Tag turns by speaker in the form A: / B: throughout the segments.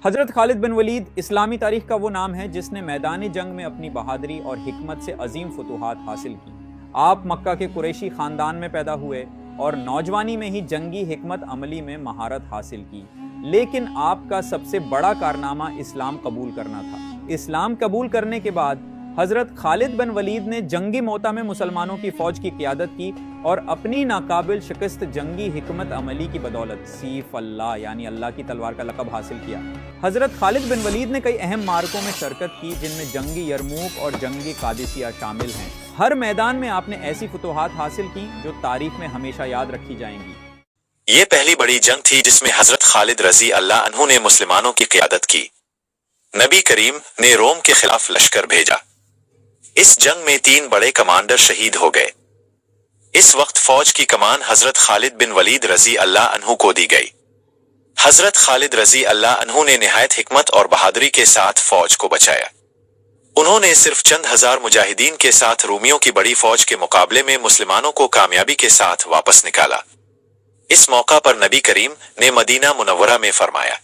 A: حضرت خالد بن ولید اسلامی تاریخ کا وہ نام ہے جس نے میدان جنگ میں اپنی بہادری اور حکمت سے عظیم فتوحات حاصل کی۔ آپ مکہ کے قریشی خاندان میں پیدا ہوئے اور نوجوانی میں ہی جنگی حکمت عملی میں مہارت حاصل کی، لیکن آپ کا سب سے بڑا کارنامہ اسلام قبول کرنا تھا۔ اسلام قبول کرنے کے بعد حضرت خالد بن ولید نے جنگی موتا میں مسلمانوں کی فوج کی قیادت کی اور اپنی ناقابل شکست جنگی حکمت عملی کی بدولت سیف اللہ یعنی اللہ کی تلوار کا لقب حاصل کیا۔ حضرت خالد بن ولید نے کئی اہم معرکوں میں شرکت کی جن میں جنگی یرموک اور جنگی قادسیہ شامل ہیں۔ ہر میدان میں آپ نے ایسی فتوحات حاصل کی جو تاریخ میں ہمیشہ یاد رکھی جائیں گی۔
B: یہ پہلی بڑی جنگ تھی جس میں حضرت خالد رضی اللہ عنہ نے مسلمانوں کی قیادت کی۔ نبی کریم نے روم کے خلاف لشکر بھیجا۔ اس جنگ میں 3 بڑے کمانڈر شہید ہو گئے۔ اس وقت فوج کی کمان حضرت خالد بن ولید رضی اللہ عنہ کو دی گئی۔ حضرت خالد رضی اللہ عنہ نے نہایت حکمت اور بہادری کے ساتھ فوج کو بچایا۔ انہوں نے صرف چند ہزار مجاہدین کے ساتھ رومیوں کی بڑی فوج کے مقابلے میں مسلمانوں کو کامیابی کے ساتھ واپس نکالا۔ اس موقع پر نبی کریم نے مدینہ منورہ میں فرمایا،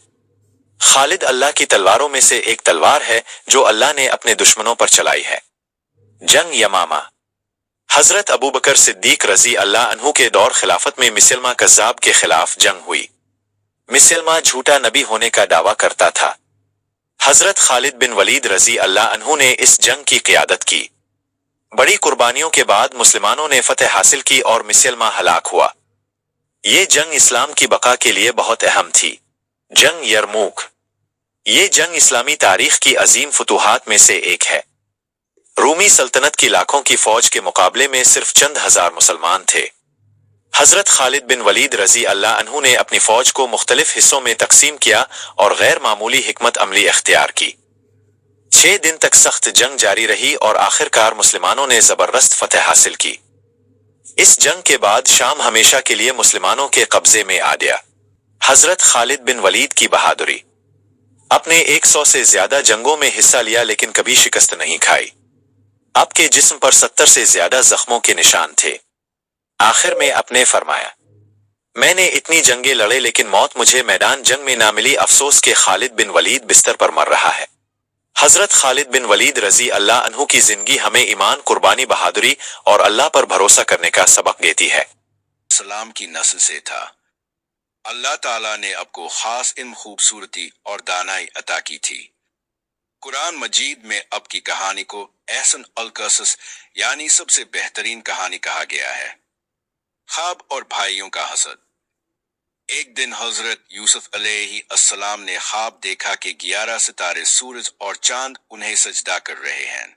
B: خالد اللہ کی تلواروں میں سے ایک تلوار ہے جو اللہ نے اپنے دشمنوں پر چلائی ہے۔ جنگ یمامہ۔ حضرت ابوبکر صدیق رضی اللہ عنہ کے دور خلافت میں مسلمہ کذاب کے خلاف جنگ ہوئی۔ مسلمہ جھوٹا نبی ہونے کا دعویٰ کرتا تھا۔ حضرت خالد بن ولید رضی اللہ عنہ نے اس جنگ کی قیادت کی۔ بڑی قربانیوں کے بعد مسلمانوں نے فتح حاصل کی اور مسلمہ ہلاک ہوا۔ یہ جنگ اسلام کی بقا کے لیے بہت اہم تھی۔ جنگ یرموک۔ یہ جنگ اسلامی تاریخ کی عظیم فتوحات میں سے ایک ہے۔ رومی سلطنت کی لاکھوں کی فوج کے مقابلے میں صرف چند ہزار مسلمان تھے۔ حضرت خالد بن ولید رضی اللہ عنہ نے اپنی فوج کو مختلف حصوں میں تقسیم کیا اور غیر معمولی حکمت عملی اختیار کی۔ 6 دن تک سخت جنگ جاری رہی اور آخرکار مسلمانوں نے زبردست فتح حاصل کی۔ اس جنگ کے بعد شام ہمیشہ کے لیے مسلمانوں کے قبضے میں آ گیا۔ حضرت خالد بن ولید کی بہادری۔ اپنے 100 سے زیادہ جنگوں میں حصہ لیا لیکن کبھی شکست نہیں کھائی۔ آپ کے جسم پر 70 سے زیادہ زخموں کے نشان تھے۔ آخر میں آپ نے فرمایا، میں نے اتنی جنگیں لڑے لیکن موت مجھے میدان جنگ میں نہ ملی، افسوس کہ خالد بن ولید بستر پر مر رہا ہے۔ حضرت خالد بن ولید رضی اللہ عنہ کی زندگی ہمیں ایمان، قربانی، بہادری اور اللہ پر بھروسہ کرنے کا سبق دیتی ہے۔
C: سلام کی نسل سے تھا۔ اللہ تعالیٰ نے آپ کو خاص علم، خوبصورتی اور دانائی عطا کی تھی۔ قرآن مجید میں اب کی کہانی کو احسن القصص یعنی سب سے بہترین کہانی کہا گیا ہے۔ خواب اور بھائیوں کا حسد۔ ایک دن حضرت یوسف علیہ السلام نے خواب دیکھا کہ 11 ستارے، سورج اور چاند انہیں سجدہ کر رہے ہیں۔